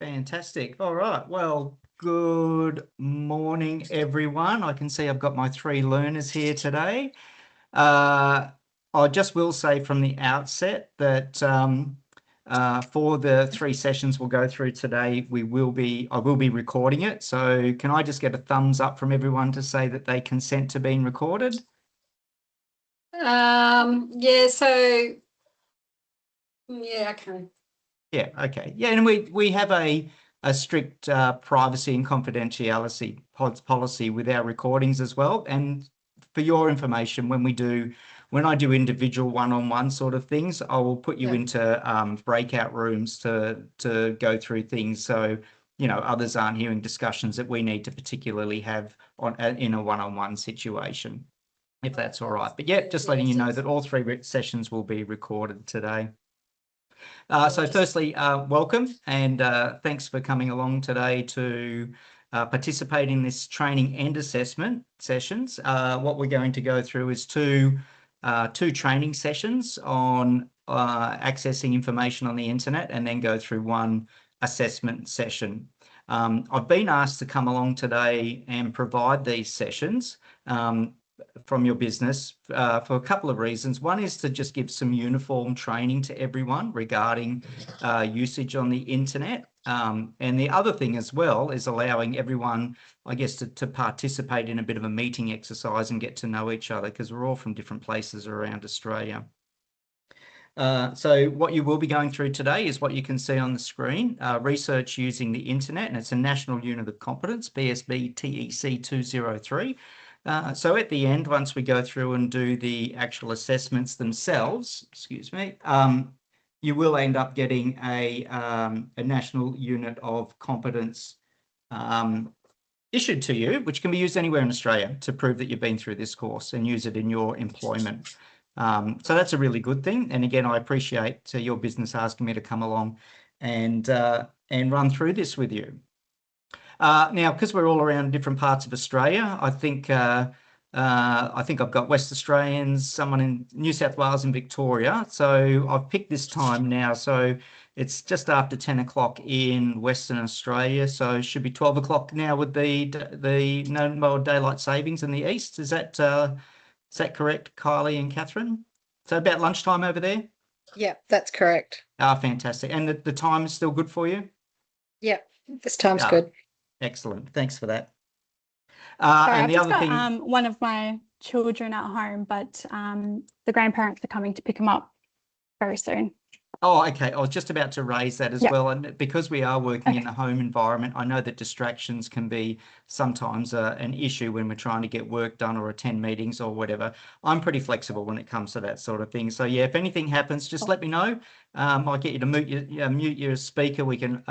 Fantastic. All right. Well, good morning, everyone. I can see I've got my three learners here today. I just will say from the outset that for the three sessions we'll go through today, I will be recording it. So can I just get a thumbs up from everyone to say that they consent to being recorded? Yeah, so okay. Yeah, okay. Yeah, and we have a strict privacy and confidentiality policy with our recordings as well. And for your information, when I do individual one-on-one sort of things, I will put you into breakout rooms to go through things. So, others aren't hearing discussions that we need to particularly have in a one-on-one situation, if that's all right. But yeah, just letting you know that all three sessions will be recorded today. So firstly, welcome and thanks for coming along today to participate in this training and assessment sessions. What we're going to go through is two training sessions on accessing information on the internet, and then go through one assessment session. I've been asked to come along today and provide these sessions from your business for a couple of reasons. One is to just give some uniform training to everyone regarding usage on the internet. And the other thing as well is allowing everyone, I guess, to participate in a bit of a meeting exercise and get to know each other, because we're all from different places around Australia. So what you will be going through today is what you can see on the screen, research using the internet, and it's a National Unit of Competence, BSB TEC 203. So at the end, once we go through and do the actual assessments themselves, you will end up getting a National Unit of Competence issued to you, which can be used anywhere in Australia to prove that you've been through this course and use it in your employment. So that's a really good thing. And again, I appreciate your business asking me to come along and run through this with you. Now, because we're all around different parts of Australia, I think I've got West Australians, someone in New South Wales and Victoria. So I've picked this time now. So it's just after 10 o'clock in Western Australia. So it should be 12 o'clock now with the no more daylight savings in the east. Is that correct, Kylie and Catherine? So about lunchtime over there? Yeah, that's correct. Fantastic. And the time is still good for you? Yeah, this time's good. Excellent. Thanks for that. Sorry, and I've the just other got thing, one of my children at home, but the grandparents are coming to pick them up very soon. Oh, okay. I was just about to raise that as well. And because we are working in the home environment, I know that distractions can be sometimes an issue when we're trying to get work done or attend meetings or whatever. I'm pretty flexible when it comes to that sort of thing. So yeah, if anything happens, just let me know. I'll get you to mute your speaker. We can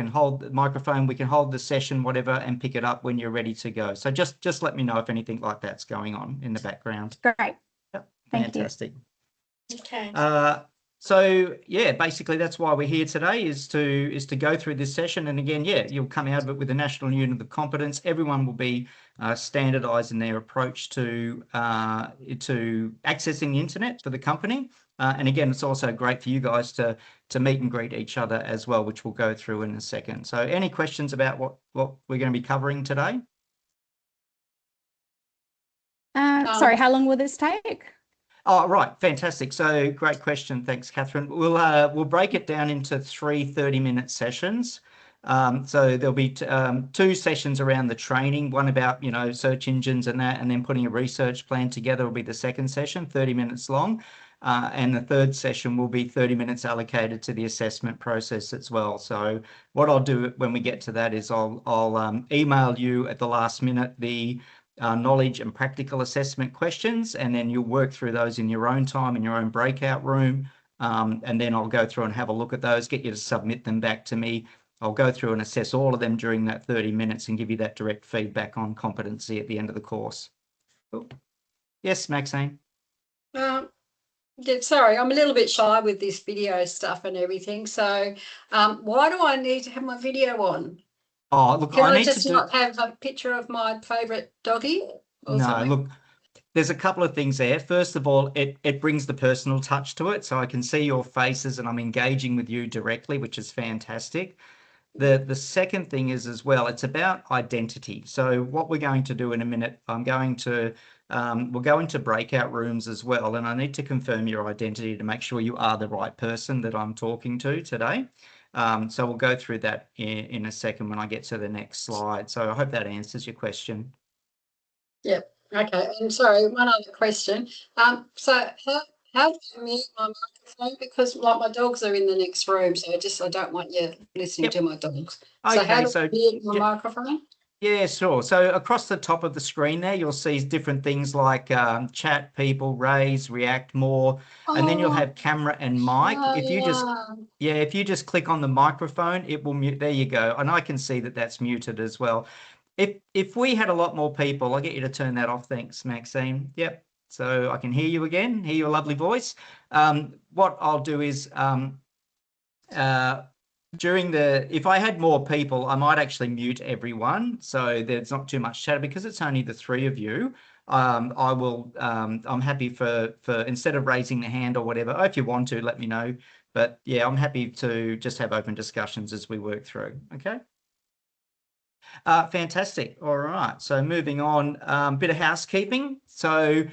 hold the microphone, we can hold the session, whatever, and pick it up when you're ready to go. So just let me know if anything like that's going on in the background. Great. Yep. Fantastic. Okay. So yeah, basically that's why we're here today, is to go through this session. And again, yeah, you'll come out of it with a National Unit of Competence. Everyone will be standardised in their approach to accessing the internet for the company. And again, it's also great for you guys to meet and greet each other as well, which we'll go through in a second. So any questions about what we're going to be covering today? Sorry, how long will this take? Oh, right. Fantastic. So great question. Thanks, Catherine. We'll break it down into 3 30-minute sessions. So there'll be two sessions around the training, one about, search engines and that, and then putting a research plan together will be the second session, 30 minutes long. And the third session will be 30 minutes allocated to the assessment process as well. So what I'll do when we get to that is I'll email you at the last minute the knowledge and practical assessment questions, and then you'll work through those in your own time in your own breakout room, and then I'll go through and have a look at those, get you to submit them back to me. I'll go through and assess all of them during that 30 minutes and give you that direct feedback on competency at the end of the course. Cool. Yes, Maxine? Yeah, sorry, I'm a little bit shy with this video stuff and everything. So why do I need to have my video on? Oh, look, Can I I need just to not have a picture of my favourite doggy? No, something? look, there's a couple of things there. First of all, it brings the personal touch to it. So I can see your faces and I'm engaging with you directly, which is fantastic. The second thing is as well, it's about identity. So what we're going to do in a minute, we'll go into breakout rooms as well, and I need to confirm your identity to make sure you are the right person that I'm talking to today. So we'll go through that in a second when I get to the next slide. So I hope that answers your question. Yep. Okay. And sorry, one other question. So how do you mute my microphone? Because like my dogs are in the next room, so I don't want you listening to my dogs. So how do I mute my microphone? Yeah, sure. So across the top of the screen there, you'll see different things like chat, people, raise, react more, and then you'll have camera and mic. If you just click on the microphone, it will mute. There you go. And I can see that that's muted as well. If we had a lot more people, I'll get you to turn that off. Thanks, Maxine. Yep. So I can hear you again, hear your lovely voice. What I'll do is if I had more people, I might actually mute everyone, so there's not too much chatter because it's only the three of you. I'm happy for instead of raising the hand or whatever, if you want to, let me know. But yeah, I'm happy to just have open discussions as we work through. Okay. Fantastic. All right. So moving on, bit of housekeeping. So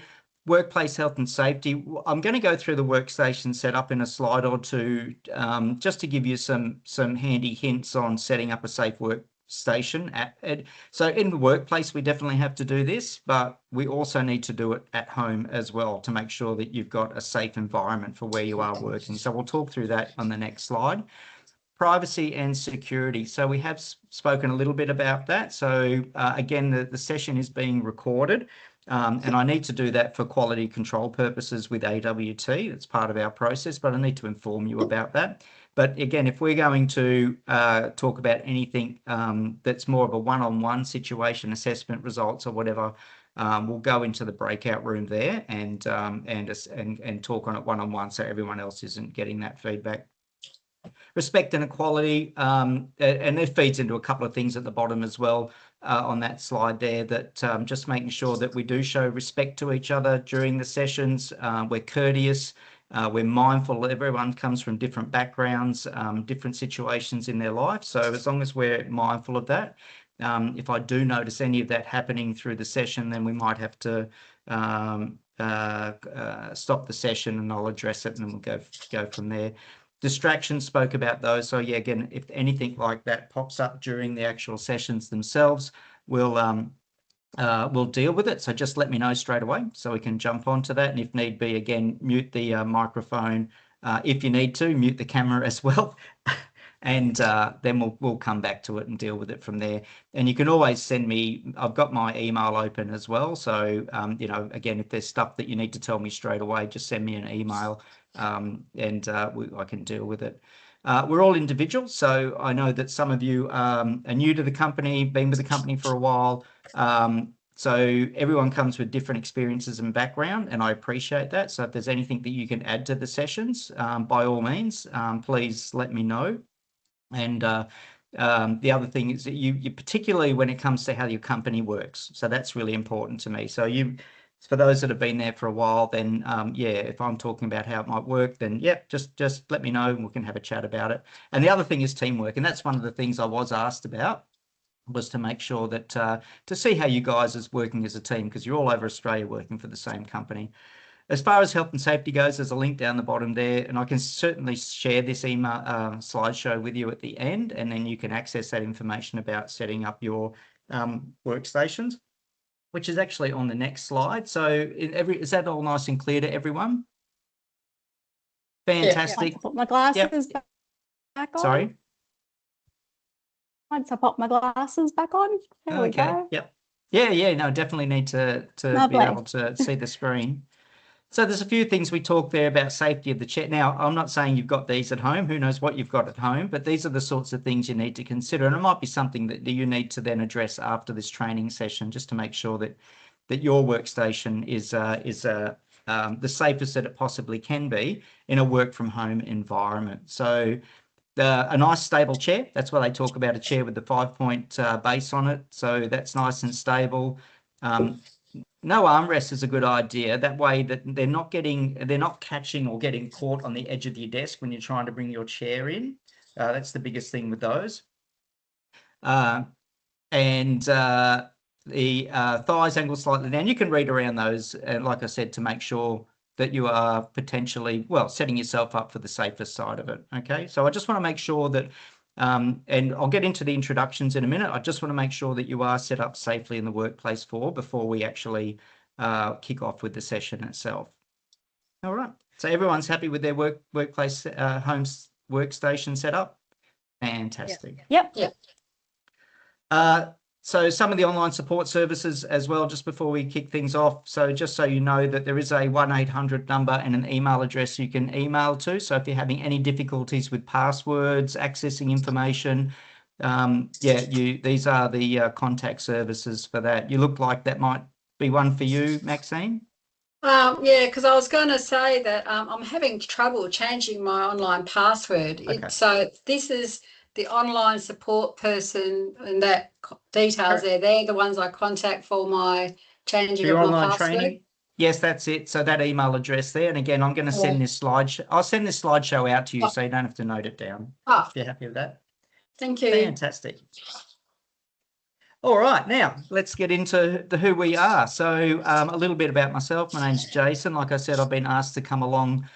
workplace health and safety. I'm going to go through the workstation setup in a slide or two, just to give you some handy hints on setting up a safe workstation. So in the workplace, we definitely have to do this, but we also need to do it at home as well to make sure that you've got a safe environment for where you are working. So we'll talk through that on the next slide. Privacy and security. So we have spoken a little bit about that. So again, the session is being recorded. And I need to do that for quality control purposes with AWT. It's part of our process, but I need to inform you about that. But again, if we're going to talk about anything that's more of a one-on-one situation, assessment results or whatever, we'll go into the breakout room there and talk on it one-on-one so everyone else isn't getting that feedback. Respect and equality, and it feeds into a couple of things at the bottom as well on that slide there, that just making sure that we do show respect to each other during the sessions. We're courteous, we're mindful that everyone comes from different backgrounds, different situations in their life. So as long as we're mindful of that, if I do notice any of that happening through the session, then we might have to stop the session and I'll address it and we'll go from there. Distractions, spoke about those. So yeah, again, if anything like that pops up during the actual sessions themselves, we'll deal with it. So just let me know straight away so we can jump onto that. And if need be, again, mute the microphone. If you need to, mute the camera as well. And then we'll come back to it and deal with it from there. And you can always send me, I've got my email open as well. So, again, if there's stuff that you need to tell me straight away, just send me an email and I can deal with it. We're all individuals, so I know that some of you are new to the company, been with the company for a while. So everyone comes with different experiences and background, and I appreciate that. So if there's anything that you can add to the sessions, by all means, please let me know. And the other thing is that you particularly when it comes to how your company works. So that's really important to me. So for those that have been there for a while, then if I'm talking about how it might work, then just let me know and we can have a chat about it. And the other thing is teamwork, and that's one of the things I was asked about, was to make sure that to see how you guys is working as a team, because you're all over Australia working for the same company. As far as health and safety goes, there's a link down the bottom there, and I can certainly share this email slideshow with you at the end, and then you can access that information about setting up your workstations, which is actually on the next slide. So is that all nice and clear to everyone? Fantastic. Once I put my glasses back on. Sorry? Once I pop my glasses back on. There we go. Yep. Yeah, no, definitely need to be able to see the screen. So there's a few things we talked there about safety of the chair. Now, I'm not saying you've got these at home. Who knows what you've got at home, but these are the sorts of things you need to consider. And it might be something that you need to then address after this training session, just to make sure that your workstation is the safest that it possibly can be in a work from home environment. So a nice stable chair, that's why they talk about a chair with the 5-point base on it. So that's nice and stable. No armrest is a good idea. That way that they're not catching or getting caught on the edge of your desk when you're trying to bring your chair in. That's the biggest thing with those. and the thighs angled slightly down. You can read around those, like I said, to make sure that you are potentially, well, setting yourself up for the safest side of it. Okay, so I just want to make sure that, and I'll get into the introductions in a minute. I just want to make sure that you are set up safely in the workplace before we actually kick off with the session itself. All right, so everyone's happy with their workplace home workstation setup? Fantastic. Yep. So some of the online support services as well, just before we kick things off. So just so you know that there is a 1-800 number and an email address you can email to. So if you're having any difficulties with passwords, accessing information, these are the contact services for that. You look like that might be one for you, Maxine. Yeah, because I was going to say that I'm having trouble changing my online password. Okay. So this is the online support person, and that details there. They're the ones I contact for my changing Your of my online password. training? Yes, that's it. So that email address there. And again, I'm going to send this slideshow. I'll send this slideshow out to you so you don't have to note it down. Oh, If you're happy with that. thank you. Fantastic. All right, now let's get into who we are. So a little bit about myself. My name's Jason. Like I said, I've been asked to come along.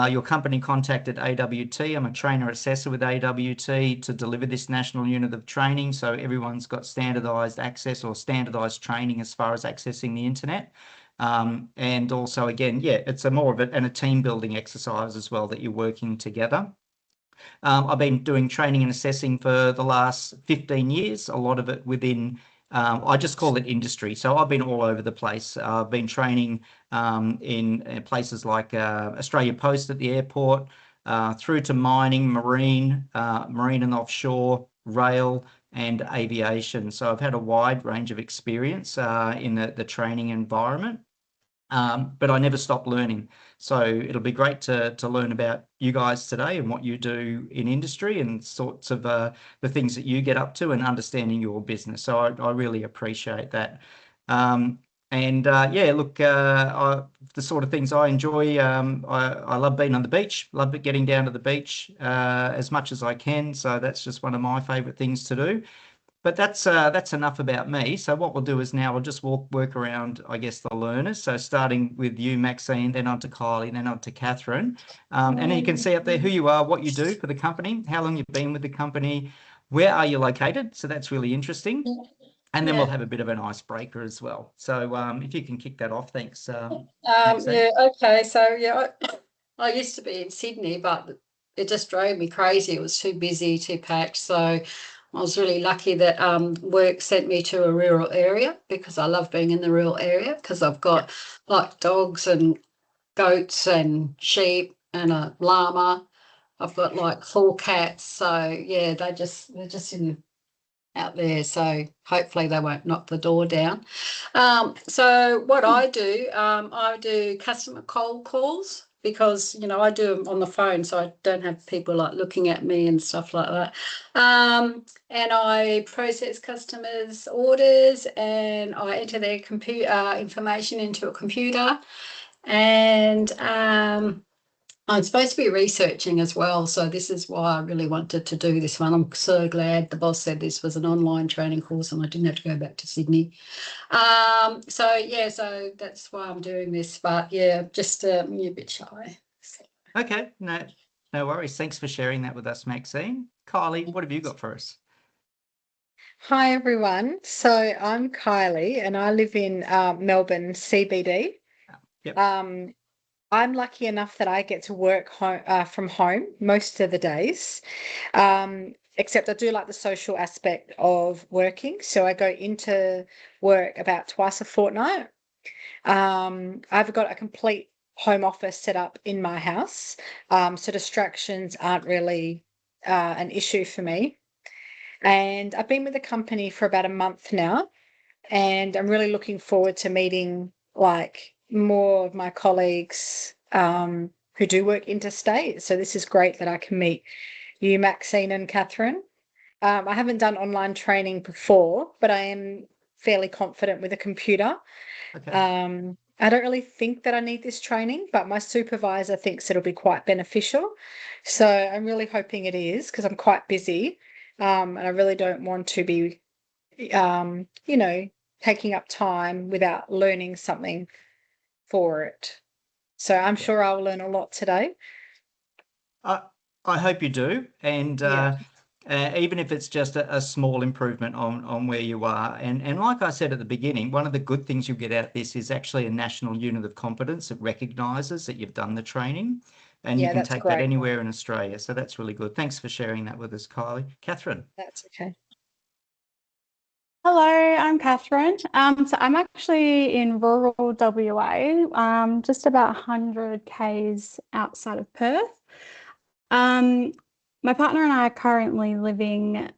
Your company contacted AWT. I'm a trainer assessor with AWT to deliver this national unit of training. So everyone's got standardized access or standardized training as far as accessing the internet. And also, again, it's more of a team building exercise as well that you're working together. I've been doing training and assessing for the last 15 years, a lot of it within, I just call it industry. So I've been all over the place. I've been training in places like Australia Post at the airport, through to mining, marine and offshore, rail and aviation. So I've had a wide range of experience in the training environment. But I never stop learning. So it'll be great to learn about you guys today and what you do in industry and sorts of the things that you get up to and understanding your business. So I really appreciate that. The sort of things I enjoy, I love being on the beach, love getting down to the beach as much as I can. So that's just one of my favorite things to do. But that's enough about me. So what we'll do is now we'll just work around, I guess, the learners. So starting with you, Maxine, then on to Kylie, then on to Catherine. And then you can see up there who you are, what you do for the company, how long you've been with the company, where are you located? So that's really interesting. And then we'll have a bit of an icebreaker as well. So if you can kick that off, thanks. Okay. So I used to be in Sydney, but it just drove me crazy. It was too busy, too packed. So I was really lucky that work sent me to a rural area because I love being in the rural area because I've got like dogs and goats and sheep and a llama. I've got like 4 cats. So yeah, they're just out there. So hopefully they won't knock the door down. So what I do customer cold calls because, I do them on the phone. So I don't have people like looking at me and stuff like that. And I process customers' orders and I enter their computer information into a computer. And I'm supposed to be researching as well. So this is why I really wanted to do this one. I'm so glad the boss said this was an online training course and I didn't have to go back to Sydney. So that's why I'm doing this. But yeah, just I'm a bit shy. Okay, no worries. Thanks for sharing that with us, Maxine. Kylie, what have you got for us? Hi, everyone. So I'm Kylie and I live in Melbourne CBD. Yep. I'm lucky enough that I get to work from home most of the days, except I do like the social aspect of working. So I go into work about twice a fortnight. I've got a complete home office set up in my house, so distractions aren't really an issue for me. And I've been with the company for about a month now, and I'm really looking forward to meeting like more of my colleagues who do work interstate. So this is great that I can meet you, Maxine and Catherine. I haven't done online training before, but I am fairly confident with a computer. Okay. I don't really think that I need this training, but my supervisor thinks it'll be quite beneficial. So I'm really hoping it is because I'm quite busy. And I really don't want to be, you know, taking up time without learning something for it. So I'm sure I'll learn a lot today. I hope you do, and Yeah. even if it's just a small improvement on where you are. And like I said at the beginning, one of the good things you'll get out of this is actually a national unit of competence that recognises that you've done the training, and you Yeah, can that's take that great. anywhere in Australia. So that's really good. Thanks for sharing that with us, Kylie. Catherine. That's okay. Hello, I'm Catherine. So I'm actually in rural WA, just about 100 k's outside of Perth. My partner and I are currently living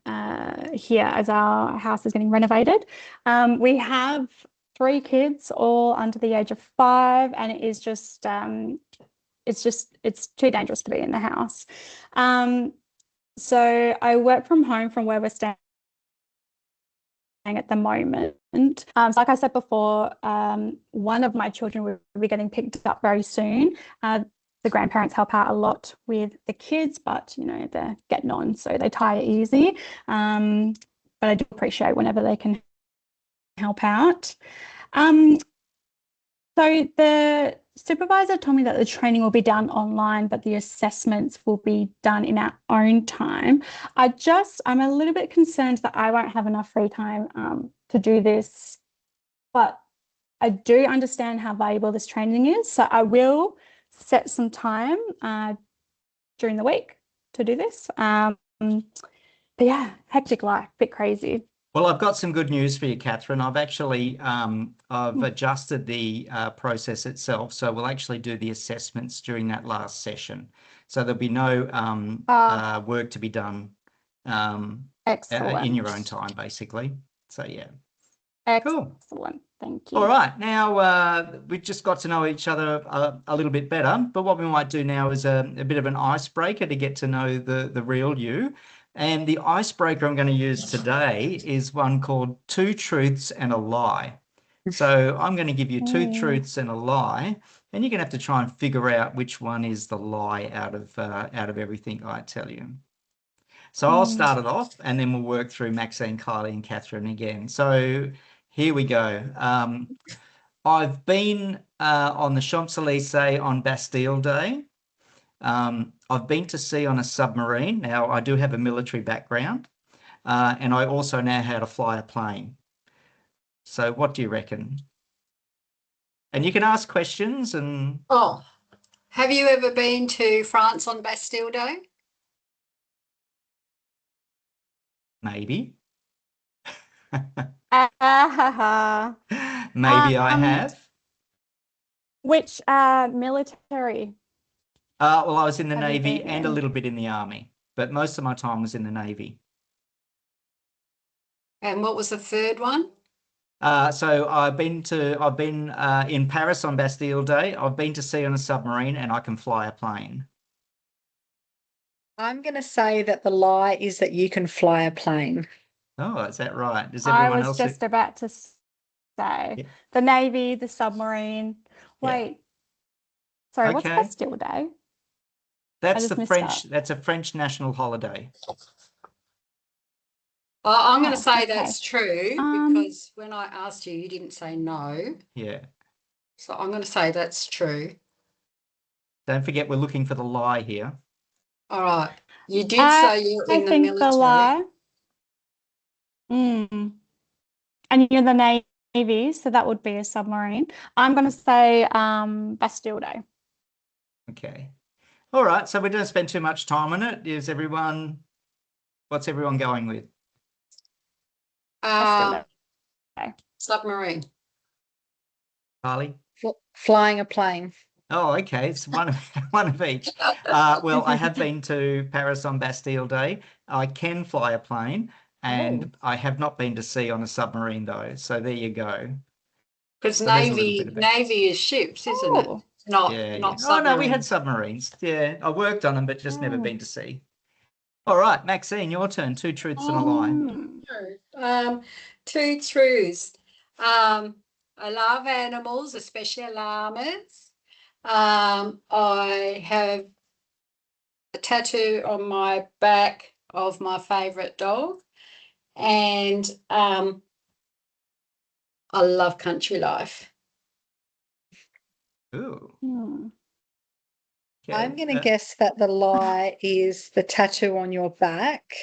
here as our house is getting renovated. We have 3 kids, all under the age of 5, and it is just it's too dangerous to be in the house. So I work from home from where we're staying at the moment. So like I said before, one of my children will be getting picked up very soon. The grandparents help out a lot with the kids, but you know, they're getting on, so they tire easy. But I do appreciate whenever they can help out. So the supervisor told me that the training will be done online, but the assessments will be done in our own time. I'm a little bit concerned that I won't have enough free time to do this, but I do understand how valuable this training is. So I will set some time during the week to do this. But yeah, hectic life, bit crazy. Well, I've got some good news for you, Catherine. I've actually I've adjusted the process itself, so we'll actually do the assessments during that last session. So there'll be no work to be done Excellent. in your own time, basically. So yeah, cool. Excellent. Thank you. All right, now we've just got to know each other a little bit better. But what we might do now is a bit of an icebreaker to get to know the real you. And the icebreaker I'm going to use today is one called 2 Truths and a Lie. So I'm going to give you 2 truths and a lie, and you're going to have to try and figure out which one is the lie out of everything I tell you. So I'll start it off, and then we'll work through Maxine, Kylie, and Catherine again. So here we go. I've been on the Champs-Élysées on Bastille Day. I've been to sea on a submarine. Now, I do have a military background, and I also know how to fly a plane. So what do you reckon? And you can ask questions and... Oh, have you ever been to France on Bastille Day? Maybe. Uh, Maybe I have. Which military? Well, I was in the Have you Navy been and a in? little bit in the Army, but most of my time was in the Navy. And what was the third one? So I've been in Paris on Bastille Day. I've been to sea on a submarine, and I can fly a plane. I'm going to say that the lie is that you can fly a plane. Oh, is that right? Does I everyone was else? just about to say Yeah. the Navy, the submarine. Yeah. Wait, sorry, what's Okay. Bastille Day? That's just the missed French. that. That's a French national holiday. Well, I'm going Oh, to say okay. that's true because when I asked you, you didn't say no. Yeah. So I'm going to say that's true. Don't forget, we're looking for the lie here. All right. You did say you're in the think military. the lie. And you're the Navy, so that would be a submarine. I'm going to say Bastille Day. Okay. All right. So we don't spend too much time on it. What's everyone going with? Bastille Day. Submarine. Carly? Flying a plane. Oh, okay. It's one of each. Well, I have been to Paris on Bastille Day. I can fly a plane, and I have not been to sea on a submarine though. So there you go. Because So there's a little bit of it. Navy is ships, isn't it? Not Yeah. submarines. Oh no, we had submarines. Yeah, I worked on them, but just never been to sea. All right, Maxine, your turn. 2 truths and a lie. 2 truths. I love animals, especially llamas. I have a tattoo on my back of my favourite dog, and I love country life. Ooh. Hmm. I'm Okay. going to guess that the lie is the tattoo on your back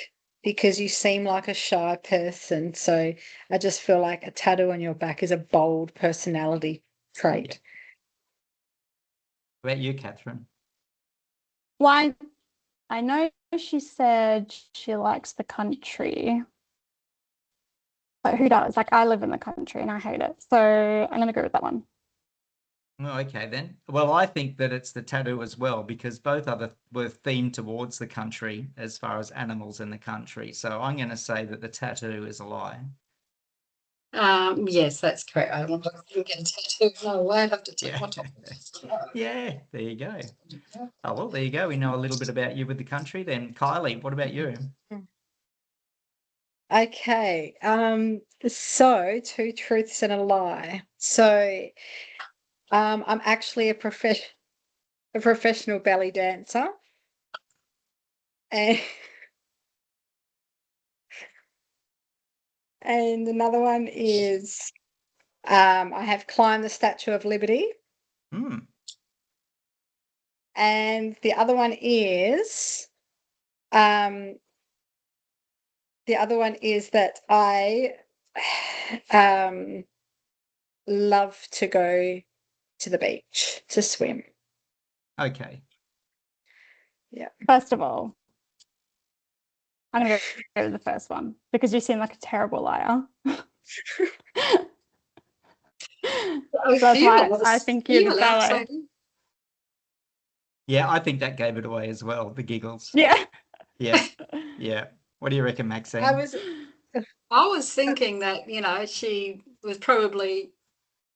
because you seem like a shy person. So I just feel like a tattoo on your back is a bold personality trait. What about you, Catherine? Why? I know she said she likes the country, but who does? Like, I live in the country and I hate it. So I'm going to go with that one. Oh, okay then. Well, I think that it's the tattoo as well because both were themed towards the country as far as animals in the country. So I'm going to say that the tattoo is a lie. Yes, that's correct. I want to get a tattoo. No way, I'd have to take Yeah. my top off. Yeah, there you go. Oh, well, there you go. We know a little bit about you with the country then. Kylie, what about you? Okay. So 2 truths and a lie. So I'm actually a professional belly dancer. And and another one is I have climbed the Statue of Liberty. Hmm. And the other one is um that I love to go to the beach to swim. Okay. First of all, I'm going to go with the first one because you seem like a terrible liar. So that's why I think you're the ballet. Yeah, I think that gave it away as well, the giggles. Yeah. Yeah. Yeah. What do you reckon, Maxine? I was thinking that, she was probably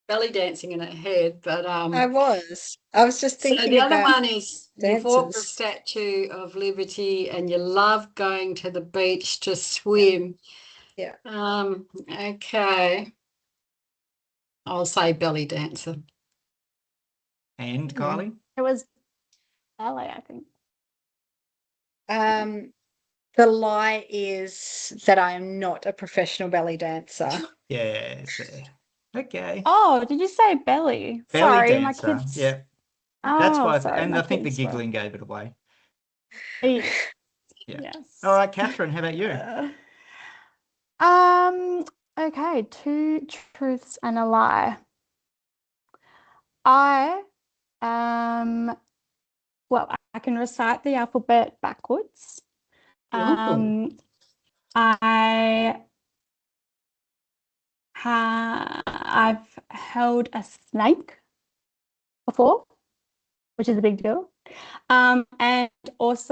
belly dancing in her head, but I was just so thinking the other about one is you've walked the dances. Statue of Liberty and you love going to the beach to swim. Yeah. Okay. I'll say belly dancer. And Kylie? It was ballet, I think. The lie is that I am not a professional belly dancer. Yes. Okay. Oh, did you say belly? Belly Sorry, my dancer. kids. Yeah. That's Oh, why, sorry, and my I think the kids were- giggling gave it away. Yeah. Yeah. Yes. All right, Catherine, how about you? Okay, 2 truths and a lie. I well, I can recite the alphabet backwards. Ooh. I've held a snake before, which is a big deal. And also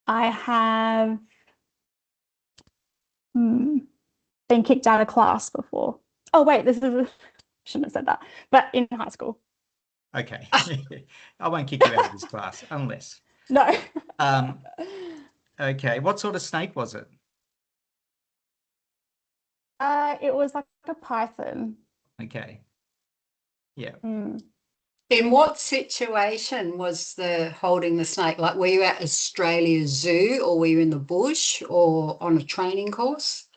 I have been kicked out of class before. Oh, wait, shouldn't have said that, but in high school. Okay. I won't kick you out of this class unless. No. Okay. What sort of snake was it? It was like a python. Okay. Yeah. In what situation was the holding the snake? Like, were you at Australia Zoo or were you in the bush or on a training course?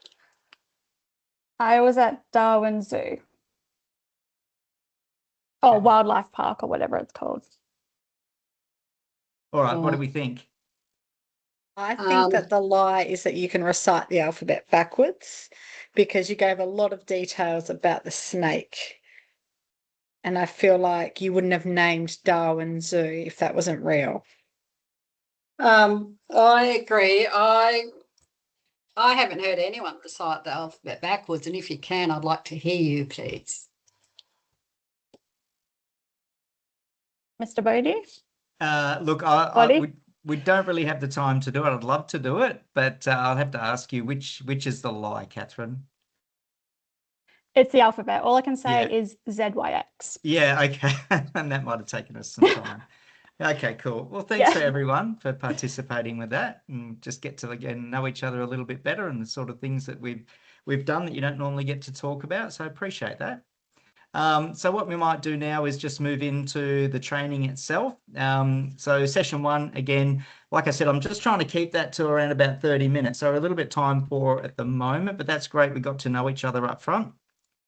I was at Darwin Zoo. Oh, Wildlife Park or whatever it's called. All right. What do we think? I think that the lie is that you can recite the alphabet backwards because you gave a lot of details about the snake. And I feel like you wouldn't have named Darwin Zoo if that wasn't real. I agree. I haven't heard anyone recite the alphabet backwards, and if you can, I'd like to hear you, please. Mr. Bodie? Look, we don't really have the time to do it. I'd love to do it, but I'll have to ask you which is the lie, Catherine? It's the alphabet. All I can say is ZYX. Yeah, okay. And that might have taken us some time. Okay, cool. Well, thanks for everyone for participating with that, and just get to again know each other a little bit better and the sort of things that we've done that you don't normally get to talk about. So I appreciate that. So what we might do now is just move into the training itself. So session 1, again, like I said, I'm just trying to keep that to around about 30 minutes. So a little bit time poor at the moment, but that's great. We got to know each other up front,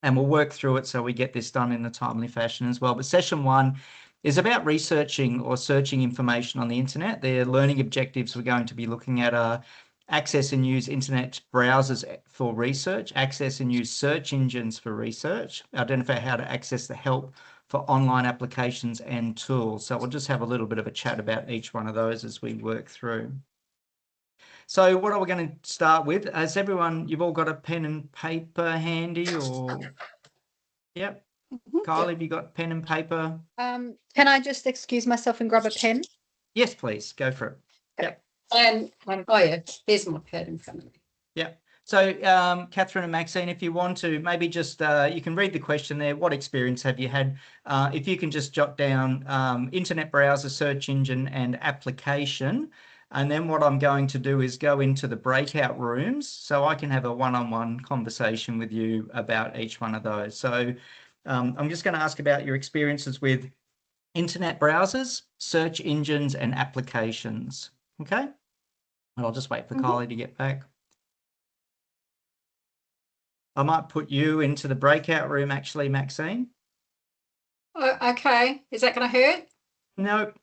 and we'll work through it so we get this done in a timely fashion as well. But session 1 is about researching or searching information on the internet. The learning objectives we're going to be looking at are access and use internet browsers for research, access and use search engines for research, identify how to access the help for online applications and tools. So we'll just have a little bit of a chat about each one of those as we work through. So what are we going to start with? Has everyone, you've all got a pen and paper handy, or? Yep. Kylie, have you got pen and paper? Can I just excuse myself and grab a pen? Yes, please. Go for it. Yep. And oh yeah, here's my pad in front of me. Yeah. So, Catherine and Maxine, if you want to, maybe just you can read the question there. What experience have you had? If you can just jot down internet browser, search engine, and application. And then what I'm going to do is go into the breakout rooms so I can have a one-on-one conversation with you about each one of those. So I'm just going to ask about your experiences with internet browsers, search engines, and applications. Okay. And I'll just wait for Kylie to get back. I might put you into the breakout room, actually, Maxine. Oh, okay. Is that going to hurt? Nope.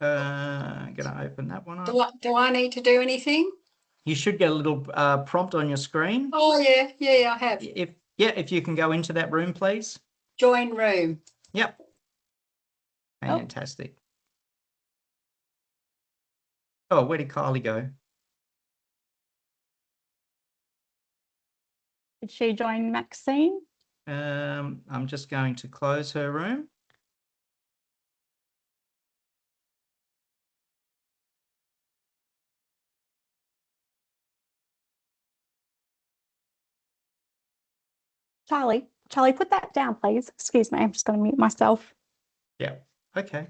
I'm going to open that one up. Do I need to do anything? You should get a little prompt on your screen. Oh yeah, I have. If you can go into that room, please. Join room. Yep. Fantastic. Oh, where did Kylie go? Did she join Maxine? I'm just going to close her room. Charlie, put that down, please. Excuse me, I'm just going to mute myself. Yeah. Okay.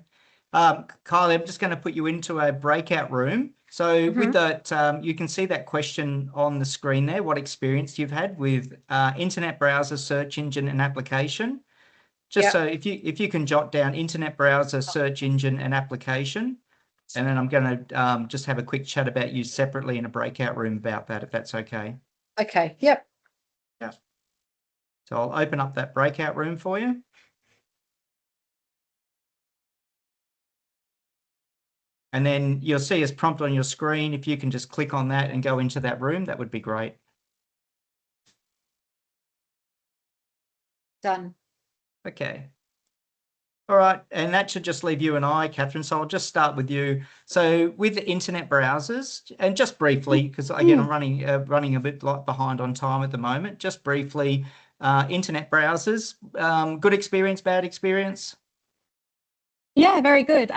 Kylie, I'm just going to put you into a breakout room. So with that, you can see that question on the screen there, what experience you've had with internet browser, search engine, and application. Just so if you can jot down internet browser, search engine, and application, and then I'm going to just have a quick chat about you separately in a breakout room about that, if that's okay. Okay. Yep. Yeah. So I'll open up that breakout room for you. And then you'll see as prompt on your screen. If you can just click on that and go into that room, that would be great. Done. Okay. All right. And that should just leave you and I, Catherine. So I'll just start with you. So with the internet browsers, and just briefly, because again, I'm running a bit behind on time at the moment, just briefly, internet browsers, good experience, bad experience? Yeah, very good.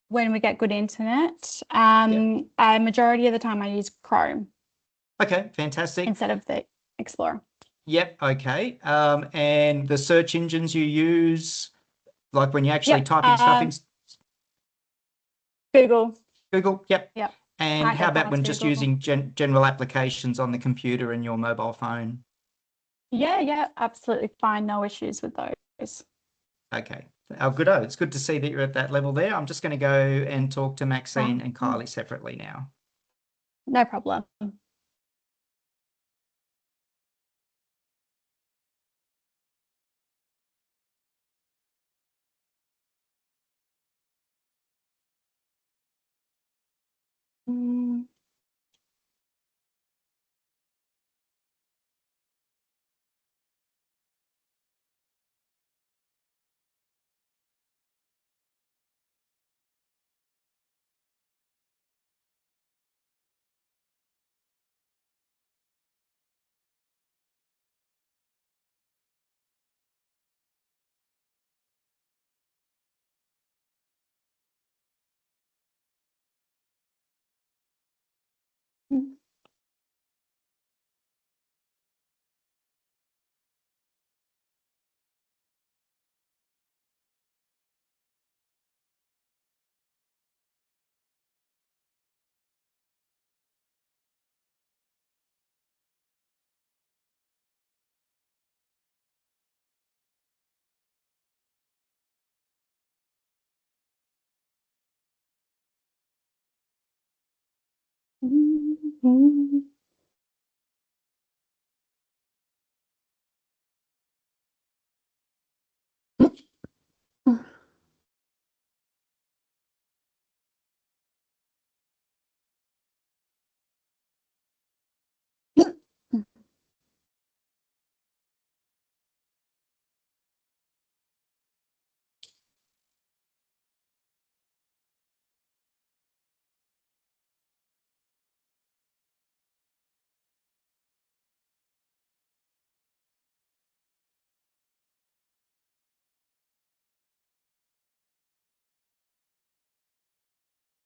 When we get good internet, a majority of the time I use Chrome. Okay, fantastic. Instead of the Explorer. Yep, okay. And the search engines you use, like when you actually type in stuff in? Google. Google, yep. Yep. And how about when just using general applications on the computer and your mobile phone? Yeah, absolutely fine. No issues with those. Okay. Oh, good. It's good to see that you're at that level there. I'm just going to go and talk to Maxine and Kylie separately now. No problem.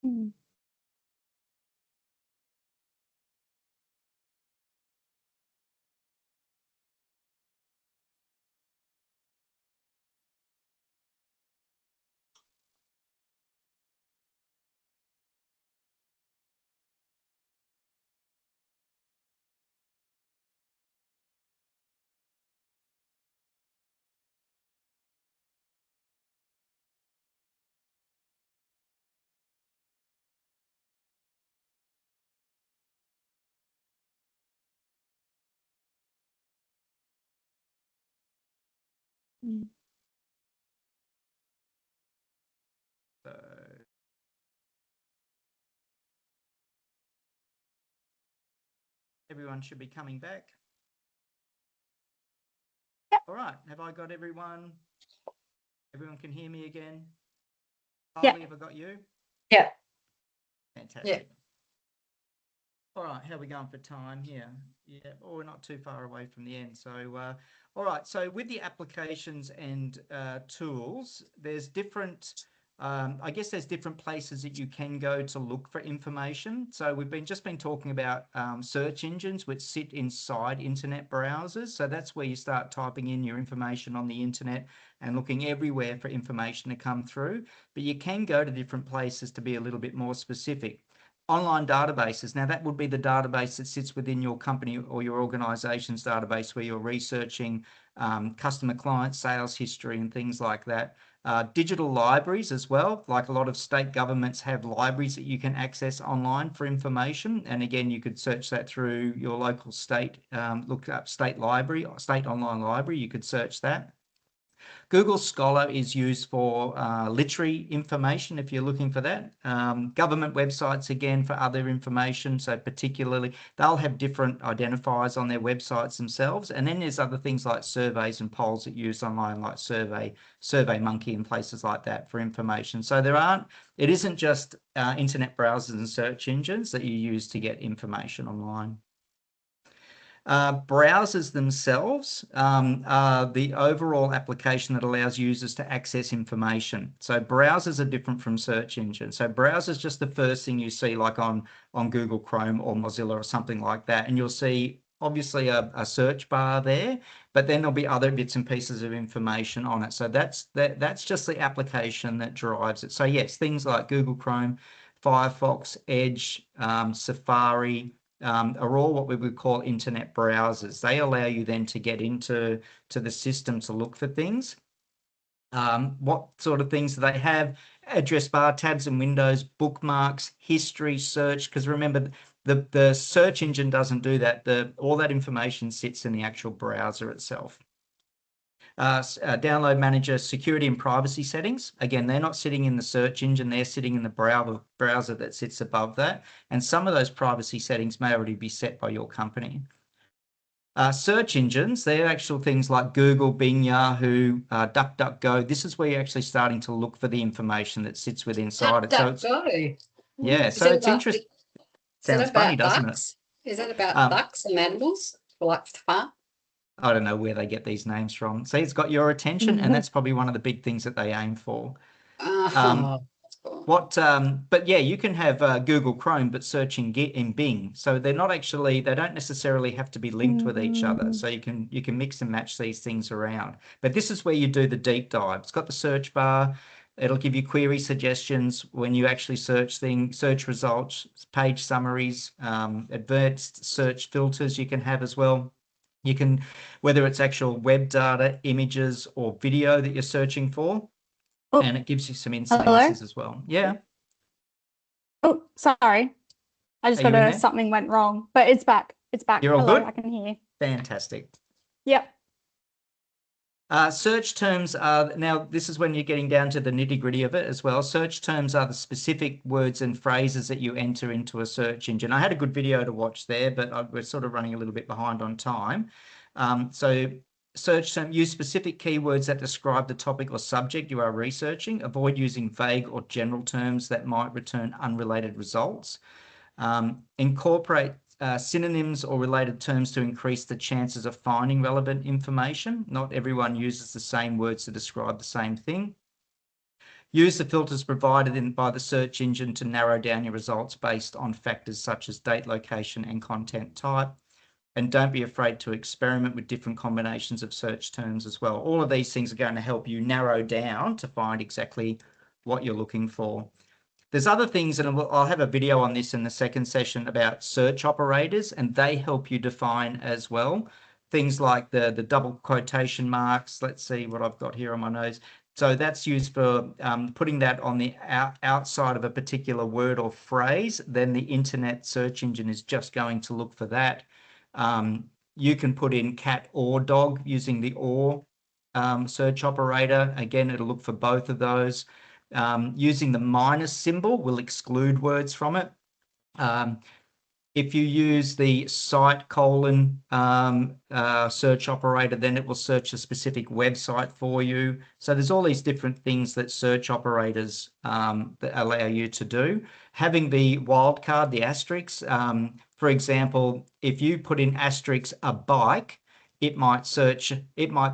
Mm. Mm. So everyone should be coming back. Yep. All right. Have I got everyone? Everyone can hear me again? Yeah. Harley, have I got you? Yeah. Fantastic. All right, how are we going for time here? Yeah, oh, we're not too far away from the end. So, all right, so with the applications and tools, there's different, I guess there's different places that you can go to look for information. So we've just been talking about search engines which sit inside internet browsers. So that's where you start typing in your information on the internet and looking everywhere for information to come through. But you can go to different places to be a little bit more specific. Online databases. Now that would be the database that sits within your company or your organization's database where you're researching customer client sales history and things like that. Digital libraries as well, like a lot of state governments have libraries that you can access online for information. And again, you could search that through your local state, look up state library, state online library, you could search that. Google Scholar is used for literary information if you're looking for that. Government websites, again, for other information. So particularly, they'll have different identifiers on their websites themselves. And then there's other things like surveys and polls that use online, like SurveyMonkey and places like that for information. So it isn't just internet browsers and search engines that you use to get information online. Browsers themselves are the overall application that allows users to access information. So browsers are different from search engines. So browsers just the first thing you see, like on Google Chrome or Mozilla or something like that, and you'll see obviously a search bar there, but then there'll be other bits and pieces of information on it. So that's just the application that drives it. So yes, things like Google Chrome, Firefox, Edge, Safari, are all what we would call internet browsers. They allow you then to get into the system to look for things. What sort of things do they have? Address bar, tabs and windows, bookmarks, history, search, because remember the search engine doesn't do that. All that information sits in the actual browser itself. Download manager, security and privacy settings. Again, they're not sitting in the search engine, they're sitting in the browser that sits above that. And some of those privacy settings may already be set by your company. Search engines, they're actual things like Google, Bing, Yahoo, DuckDuckGo. This is where you're actually starting to look for the information that sits within inside it. DuckDuckGo. Yeah, so it's interesting. Sounds funny, doesn't it? Is it about ducks and animals for like the farm? I don't know where they get these names from. See, it's got your attention, and that's probably one of the big things that they aim for. That's cool. But yeah, you can have Google Chrome, but searching in Bing. So they don't necessarily have to be linked with each other. So you can mix and match these things around. But this is where you do the deep dive. It's got the search bar. It'll give you query suggestions when you actually search results, page summaries, advanced search filters you can have as well. You can, whether it's actual web data, images, or video that you're searching for, and it gives you some insights as well. Yeah. Oh, sorry. I just Are you got in a there? something went wrong, but it's back. It's back. You're all Hello, good? I can hear. Fantastic. Yep. Search terms are, now this is when you're getting down to the nitty gritty of it as well. Search terms are the specific words and phrases that you enter into a search engine. I had a good video to watch there, but we're sort of running a little bit behind on time. So search term, use specific keywords that describe the topic or subject you are researching. Avoid using vague or general terms that might return unrelated results. Incorporate synonyms or related terms to increase the chances of finding relevant information. Not everyone uses the same words to describe the same thing. Use the filters provided by the search engine to narrow down your results based on factors such as date, location, and content type. And don't be afraid to experiment with different combinations of search terms as well. All of these things are going to help you narrow down to find exactly what you're looking for. There's other things, and I'll have a video on this in the second session about search operators, and they help you define as well. Things like the double quotation marks. Let's see what I've got here on my nose. So that's used for putting that on the outside of a particular word or phrase. Then the internet search engine is just going to look for that. You can put in cat or dog using the or search operator. Again, it'll look for both of those. Using the minus symbol will exclude words from it. If you use the cite colon search operator, then it will search a specific website for you. So there's all these different things that search operators that allow you to do. Having the wildcard, the asterisk, for example, if you put in asterisk a bike, it might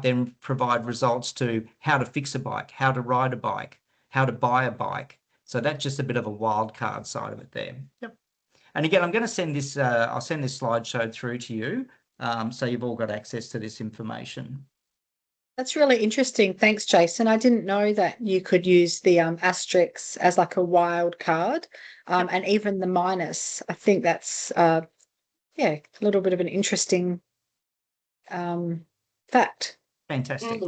then provide results to how to fix a bike, how to ride a bike, how to buy a bike. So that's just a bit of a wild card side of it there. Yep. And again, I'm going to send this, I'll send this slideshow through to you. So you've all got access to this information. That's really interesting. Thanks, Jason. I didn't know that you could use the asterisks as like a wild card, and even the minus. I think that's a little bit of an interesting fact. Fantastic.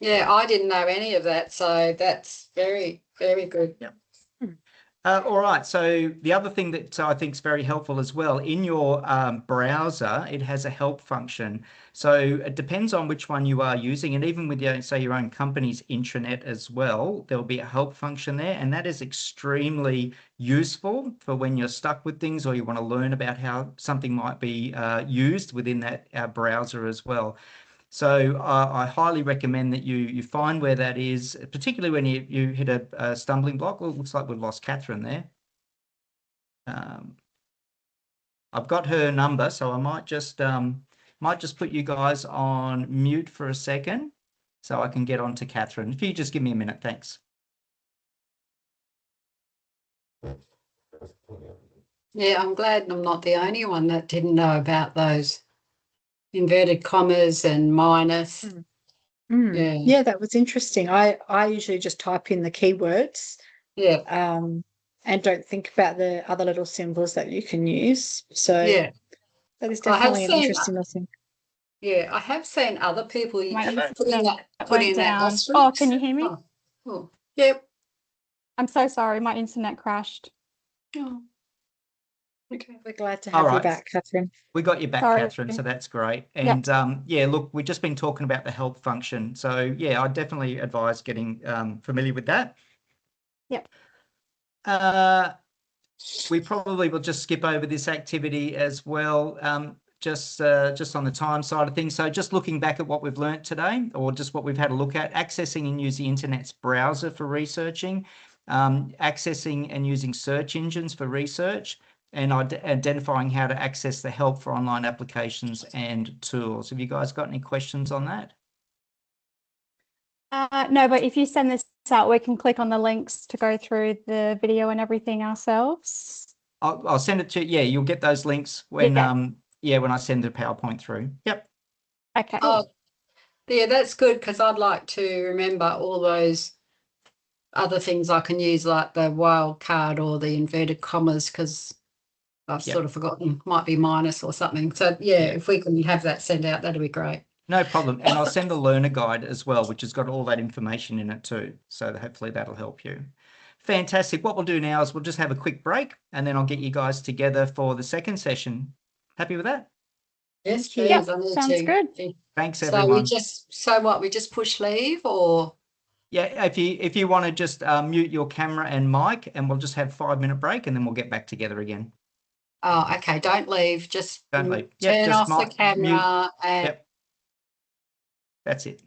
Yeah, I didn't know any of that, so that's very, very good. Yep. All right, so the other thing that I think is very helpful as well, in your browser, it has a help function. So it depends on which one you are using, and even with your, say, your own company's intranet as well, there'll be a help function there, and that is extremely useful for when you're stuck with things or you want to learn about how something might be used within that browser as well. So I highly recommend that you find where that is, particularly when you hit a stumbling block. Well, it looks like we've lost Catherine there. I've got her number, so I might just put you guys on mute for a second so I can get on to Catherine. If you just give me a minute, thanks. Yeah, I'm glad I'm not the only one that didn't know about those inverted commas and minus. Yeah, that was interesting. I usually just type in the keywords. Yeah. And don't think about the other little symbols that you can use. So yeah, that is definitely an seen interesting lesson. Yeah, I have seen other people Might put in that down. asterisk. Oh, can you hear me? Oh. Yep. I'm so sorry, my internet crashed. Oh. Okay. We're glad to have you back, Catherine. We got you back, Sorry. Catherine, so that's great. And yeah, look, we've just been talking about the help function. So yeah, I definitely advise getting familiar with that. Yep. We probably will just skip over this activity as well, just on the time side of things. So just looking back at what we've learnt today, or just what we've had a look at, accessing and using the internet's browser for researching, accessing and using search engines for research, and identifying how to access the help for online applications and tools. Have you guys got any questions on that? No, but if you send this out, we can click on the links to go through the video and everything ourselves. I'll send it to you. Yeah, you'll get those links when when I send the PowerPoint through. Yep. Okay. Oh, yeah, that's good, because I'd like to remember all those other things I can use, like the wild card or the inverted commas, because I've sort of forgotten, might be minus or something. So yeah, if we can have that sent out, that'd be great. No problem. And I'll send the learner guide as well, which has got all that information in it too. So hopefully that'll help you. Fantastic. What we'll do now is we'll just have a quick break and then I'll get you guys together for the second session. Happy with that? Yes, please. Yep, I need sounds to. good. Thanks, So everyone. we just push leave or? Yeah, if you want to just mute your camera and mic, and we'll just have 5-minute break and then we'll get back together again. Oh, okay. Don't leave. Just Don't leave. Yep, turn just off the mute. camera and Yep. That's it.